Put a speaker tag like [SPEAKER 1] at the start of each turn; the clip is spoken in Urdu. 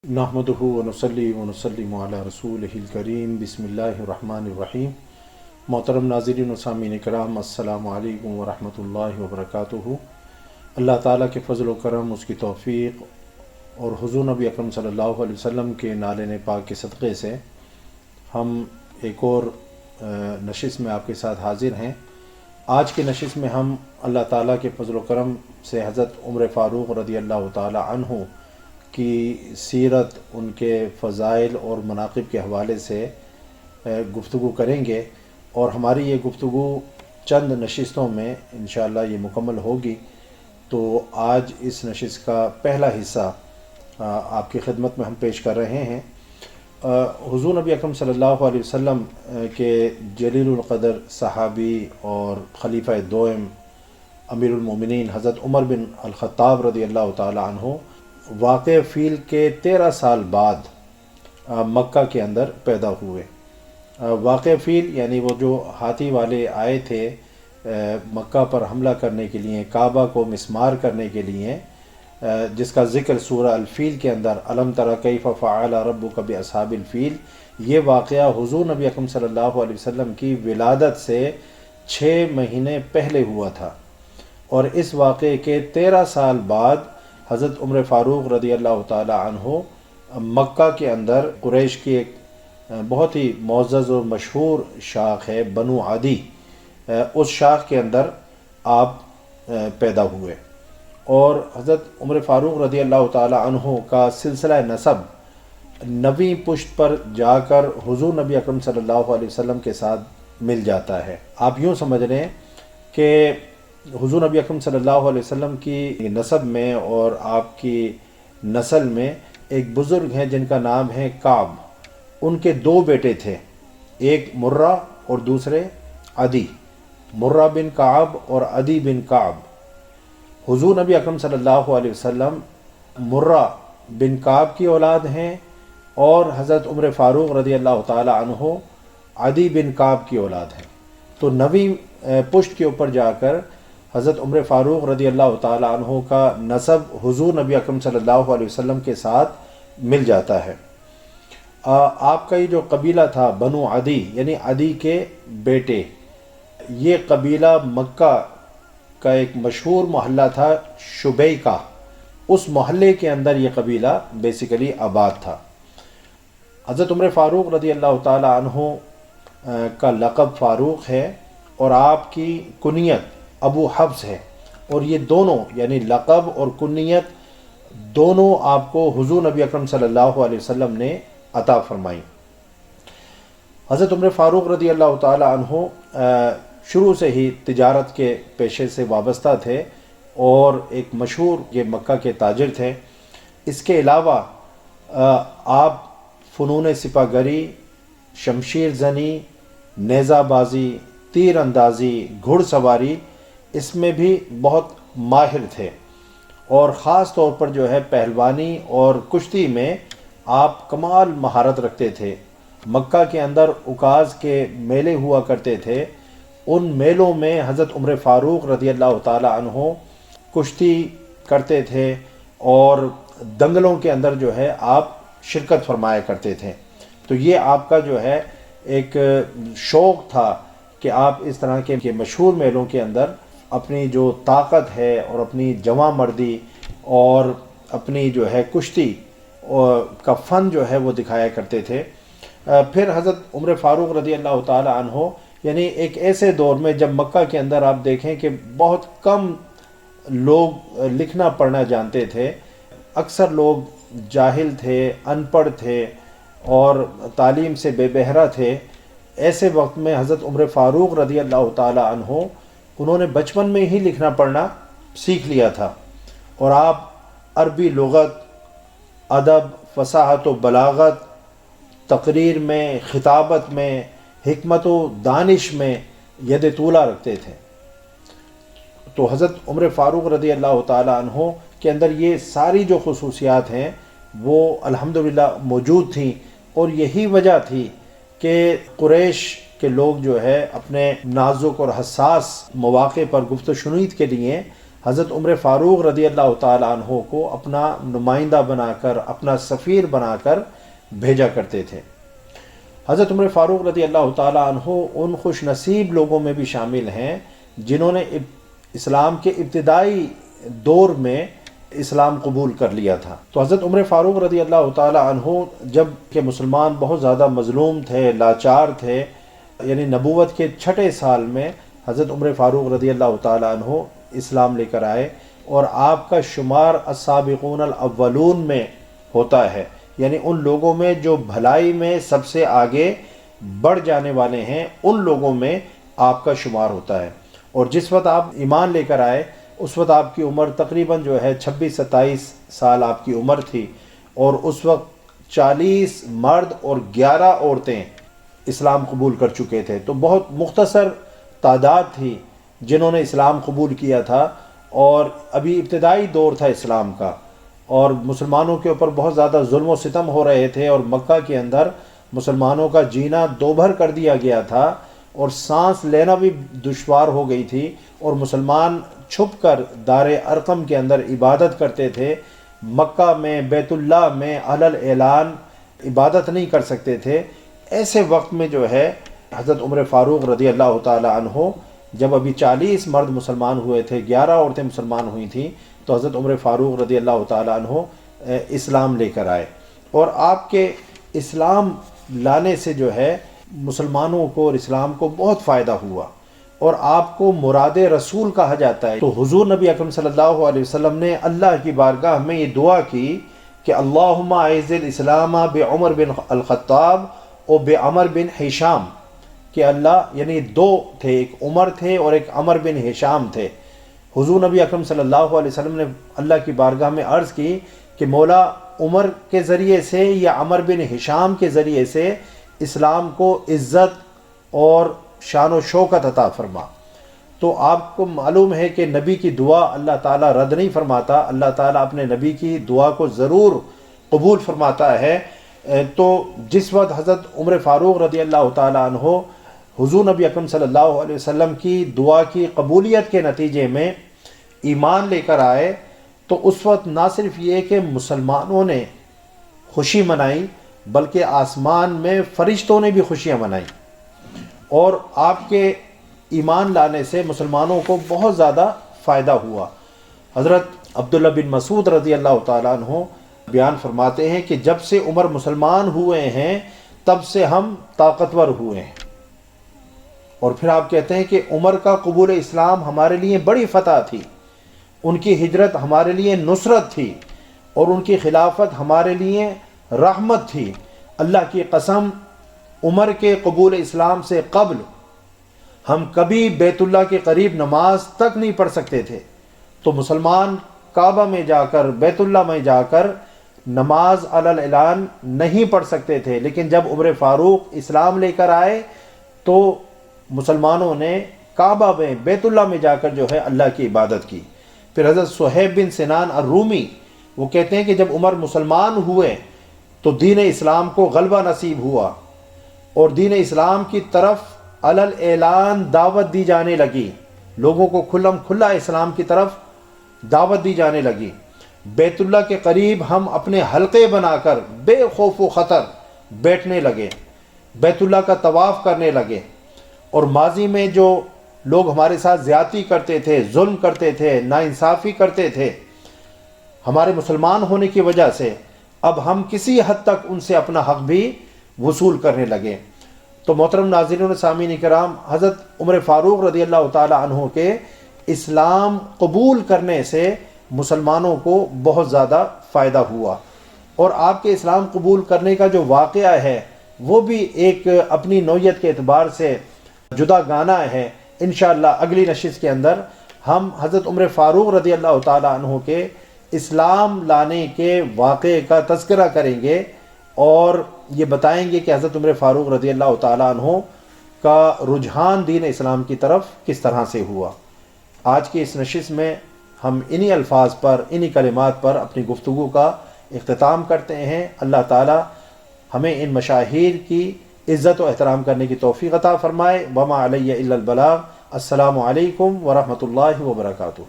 [SPEAKER 1] نحمدہ ونصلی ونسلم علی رسولہ الکریم بسم اللہ الرحمن الرحیم۔ محترم ناظرین و سامعین کرام، السلام علیکم ورحمۃ اللہ وبرکاتہ۔ اللہ تعالیٰ کے فضل و کرم، اس کی توفیق اور حضور نبی اکرم صلی اللہ علیہ وسلم کے نالین پاک کے صدقے سے ہم ایک اور نشست میں آپ کے ساتھ حاضر ہیں۔ آج کی نشست میں ہم اللہ تعالیٰ کے فضل و کرم سے حضرت عمر فاروق رضی اللہ تعالی عنہ کی سیرت، ان کے فضائل اور مناقب کے حوالے سے گفتگو کریں گے، اور ہماری یہ گفتگو چند نشستوں میں انشاءاللہ یہ مکمل ہوگی۔ تو آج اس نشست کا پہلا حصہ آپ کی خدمت میں ہم پیش کر رہے ہیں۔ حضور نبی اکرم صلی اللہ علیہ وسلم کے جلیل القدر صحابی اور خلیفہ دوم امیر المومنین حضرت عمر بن الخطاب رضی اللہ تعالی عنہ واقع فیل کے 13 سال بعد مکہ کے اندر پیدا ہوئے۔ واقع فیل یعنی وہ جو ہاتھی والے آئے تھے مکہ پر حملہ کرنے کے لیے، کعبہ کو مسمار کرنے کے لیے، جس کا ذکر سورہ الفیل کے اندر الم تر کیف فعل ربک باصحاب الفیل، یہ واقعہ حضور نبی اکرم صلی اللہ علیہ وسلم کی ولادت سے 6 مہینے پہلے ہوا تھا، اور اس واقعے کے 13 سال بعد حضرت عمر فاروق رضی اللہ تعالی عنہ مکہ کے اندر قریش کی ایک بہت ہی معزز اور مشہور شاخ ہے بنو عدی، اس شاخ کے اندر آپ پیدا ہوئے، اور حضرت عمر فاروق رضی اللہ تعالی عنہ کا سلسلہ نسب 9ویں پشت پر جا کر حضور نبی اکرم صلی اللہ علیہ وسلم کے ساتھ مل جاتا ہے۔ آپ یوں سمجھ لیں کہ حضور نبی اکرم صلی اللہ علیہ وسلم کی نسب میں اور آپ کی نسل میں ایک بزرگ ہیں جن کا نام ہے کعب۔ ان کے 2 بیٹے تھے، ایک مرہ اور دوسرے عدی، مرہ بن کعب اور عدی بن کعب۔ حضور نبی اکرم صلی اللہ علیہ وسلم مرہ بن کعب کی اولاد ہیں، اور حضرت عمر فاروق رضی اللہ تعالی عنہ عدی بن کعب کی اولاد ہیں۔ تو 9ویں پشت کے اوپر جا کر حضرت عمر فاروق رضی اللہ تعالی عنہ کا نسب حضور نبی اکرم صلی اللہ علیہ وسلم کے ساتھ مل جاتا ہے۔ آپ کا یہ جو قبیلہ تھا بنو عدی یعنی عدی کے بیٹے، یہ قبیلہ مکہ کا ایک مشہور محلہ تھا شبیع کا، اس محلے کے اندر یہ قبیلہ بیسیکلی آباد تھا۔ حضرت عمر فاروق رضی اللہ تعالی عنہ کا لقب فاروق ہے، اور آپ کی کنیت ابو حفص ہے، اور یہ دونوں یعنی لقب اور کنیت دونوں آپ کو حضور نبی اکرم صلی اللہ علیہ وسلم نے عطا فرمائی۔ حضرت عمر فاروق رضی اللہ تعالی عنہ شروع سے ہی تجارت کے پیشے سے وابستہ تھے، اور ایک مشہور یہ مکہ کے تاجر تھے۔ اس کے علاوہ آپ فنون سپہ گری، شمشیر زنی، نیزہ بازی، تیر اندازی، گھڑ سواری، اس میں بھی بہت ماہر تھے، اور خاص طور پر جو ہے پہلوانی اور کشتی میں آپ کمال مہارت رکھتے تھے۔ مکہ کے اندر عکاظ کے میلے ہوا کرتے تھے، ان میلوں میں حضرت عمر فاروق رضی اللہ تعالی عنہ کشتی کرتے تھے، اور دنگلوں کے اندر جو ہے آپ شرکت فرمایا کرتے تھے۔ تو یہ آپ کا جو ہے ایک شوق تھا کہ آپ اس طرح کے مشہور میلوں کے اندر اپنی جو طاقت ہے اور اپنی جواں مردی اور اپنی جو ہے کشتی کا فن جو ہے وہ دکھایا کرتے تھے۔ پھر حضرت عمر فاروق رضی اللہ تعالی عنہ یعنی ایک ایسے دور میں جب مکہ کے اندر آپ دیکھیں کہ بہت کم لوگ لکھنا پڑھنا جانتے تھے، اکثر لوگ جاہل تھے، ان پڑھ تھے، اور تعلیم سے بے بہرہ تھے۔ ایسے وقت میں حضرت عمر فاروق رضی اللہ تعالی عنہ انہوں نے بچپن میں ہی لکھنا پڑھنا سیکھ لیا تھا، اور آپ عربی لغت، ادب، فصاحت و بلاغت، تقریر میں، خطابت میں، حکمت و دانش میں ید طولہ رکھتے تھے۔ تو حضرت عمر فاروق رضی اللہ تعالی عنہ کے اندر یہ ساری جو خصوصیات ہیں وہ الحمدللہ موجود تھیں، اور یہی وجہ تھی کہ قریش کہ لوگ جو ہے اپنے نازک اور حساس مواقع پر گفت و شنید کے لیے حضرت عمر فاروق رضی اللہ تعالیٰ عنہ کو اپنا نمائندہ بنا کر، اپنا سفیر بنا کر بھیجا کرتے تھے۔ حضرت عمر فاروق رضی اللہ تعالیٰ عنہ ان خوش نصیب لوگوں میں بھی شامل ہیں جنہوں نے اسلام کے ابتدائی دور میں اسلام قبول کر لیا تھا۔ تو حضرت عمر فاروق رضی اللہ تعالیٰ عنہ جب کہ مسلمان بہت زیادہ مظلوم تھے، لاچار تھے، یعنی نبوت کے 6 سال میں حضرت عمر فاروق رضی اللہ تعالیٰ عنہ اسلام لے کر آئے، اور آپ کا شمار السابقون الاولون میں ہوتا ہے، یعنی ان لوگوں میں جو بھلائی میں سب سے آگے بڑھ جانے والے ہیں، ان لوگوں میں آپ کا شمار ہوتا ہے۔ اور جس وقت آپ ایمان لے کر آئے اس وقت آپ کی عمر تقریباً جو ہے 26-27 سال آپ کی عمر تھی، اور اس وقت 40 مرد اور 11 عورتیں اسلام قبول کر چکے تھے۔ تو بہت مختصر تعداد تھی جنہوں نے اسلام قبول کیا تھا، اور ابھی ابتدائی دور تھا اسلام کا، اور مسلمانوں کے اوپر بہت زیادہ ظلم و ستم ہو رہے تھے، اور مکہ کے اندر مسلمانوں کا جینا دوبھر کر دیا گیا تھا، اور سانس لینا بھی دشوار ہو گئی تھی، اور مسلمان چھپ کر دار ارقم کے اندر عبادت کرتے تھے۔ مکہ میں، بیت اللہ میں علل اعلان عبادت نہیں کر سکتے تھے۔ ایسے وقت میں جو ہے حضرت عمر فاروق رضی اللہ تعالی عنہ، جب ابھی 40 مرد مسلمان ہوئے تھے، 11 عورتیں مسلمان ہوئی تھیں، تو حضرت عمر فاروق رضی اللہ تعالی عنہ اسلام لے کر آئے، اور آپ کے اسلام لانے سے جو ہے مسلمانوں کو اور اسلام کو بہت فائدہ ہوا، اور آپ کو مراد رسول کہا جاتا ہے۔ تو حضور نبی اکرم صلی اللہ علیہ وسلم نے اللہ کی بارگاہ میں یہ دعا کی کہ اللہم اعز الاسلام بعمر بن الخطاب و بعمر بن ہشام، کہ اللہ، یعنی 2 تھے، ایک عمر تھے اور ایک عمر بن ہشام تھے۔ حضور نبی اکرم صلی اللہ علیہ وسلم نے اللہ کی بارگاہ میں عرض کی کہ مولا عمر کے ذریعے سے یا عمر بن ہشام کے ذریعے سے اسلام کو عزت اور شان و شوکت عطا فرما۔ تو آپ کو معلوم ہے کہ نبی کی دعا اللہ تعالیٰ رد نہیں فرماتا، اللہ تعالیٰ اپنے نبی کی دعا کو ضرور قبول فرماتا ہے۔ تو جس وقت حضرت عمر فاروق رضی اللہ تعالیٰ عنہ حضور نبی اکرم صلی اللہ علیہ وسلم کی دعا کی قبولیت کے نتیجے میں ایمان لے کر آئے، تو اس وقت نہ صرف یہ کہ مسلمانوں نے خوشی منائی، بلکہ آسمان میں فرشتوں نے بھی خوشیاں منائیں، اور آپ کے ایمان لانے سے مسلمانوں کو بہت زیادہ فائدہ ہوا۔ حضرت عبداللہ بن مسعود رضی اللہ تعالیٰ عنہ بیان فرماتے ہیں کہ جب سے عمر مسلمان ہوئے ہیں تب سے ہم طاقتور ہوئے ہیں، اور پھر آپ کہتے ہیں کہ عمر کا قبول اسلام ہمارے لیے بڑی فتح تھی، ان کی ہجرت ہمارے لیے نصرت تھی، اور ان کی خلافت ہمارے لیے رحمت تھی۔ اللہ کی قسم، عمر کے قبول اسلام سے قبل ہم کبھی بیت اللہ کے قریب نماز تک نہیں پڑھ سکتے تھے۔ تو مسلمان کعبہ میں جا کر، بیت اللہ میں جا کر نماز علل اعلان نہیں پڑھ سکتے تھے، لیکن جب عمر فاروق اسلام لے کر آئے تو مسلمانوں نے کعبہ میں، بیت اللہ میں جا کر جو ہے اللہ کی عبادت کی۔ پھر حضرت صہیب بن سنان الرومی وہ کہتے ہیں کہ جب عمر مسلمان ہوئے تو دین اسلام کو غلبہ نصیب ہوا، اور دین اسلام کی طرف علل اعلان دعوت دی جانے لگی، لوگوں کو کھلم کھلا اسلام کی طرف دعوت دی جانے لگی۔ بیت اللہ کے قریب ہم اپنے حلقے بنا کر بے خوف و خطر بیٹھنے لگے، بیت اللہ کا طواف کرنے لگے، اور ماضی میں جو لوگ ہمارے ساتھ زیادتی کرتے تھے، ظلم کرتے تھے، ناانصافی کرتے تھے ہمارے مسلمان ہونے کی وجہ سے، اب ہم کسی حد تک ان سے اپنا حق بھی وصول کرنے لگے۔ تو محترم ناظرین و سامعین کرام، حضرت عمر فاروق رضی اللہ تعالی عنہ کے اسلام قبول کرنے سے مسلمانوں کو بہت زیادہ فائدہ ہوا، اور آپ کے اسلام قبول کرنے کا جو واقعہ ہے وہ بھی ایک اپنی نوعیت کے اعتبار سے جدا گانا ہے۔ انشاءاللہ اگلی نشست کے اندر ہم حضرت عمر فاروق رضی اللہ تعالی عنہ کے اسلام لانے کے واقعے کا تذکرہ کریں گے، اور یہ بتائیں گے کہ حضرت عمر فاروق رضی اللہ تعالی عنہ کا رجحان دین اسلام کی طرف کس طرح سے ہوا۔ آج کی اس نشست میں ہم انہی الفاظ پر، انہی کلمات پر اپنی گفتگو کا اختتام کرتے ہیں۔ اللہ تعالی ہمیں ان مشاہیر کی عزت و احترام کرنے کی توفیق عطا فرمائے۔ وما علی الا البلاغ۔ السلام علیکم ورحمۃ اللہ وبرکاتہ۔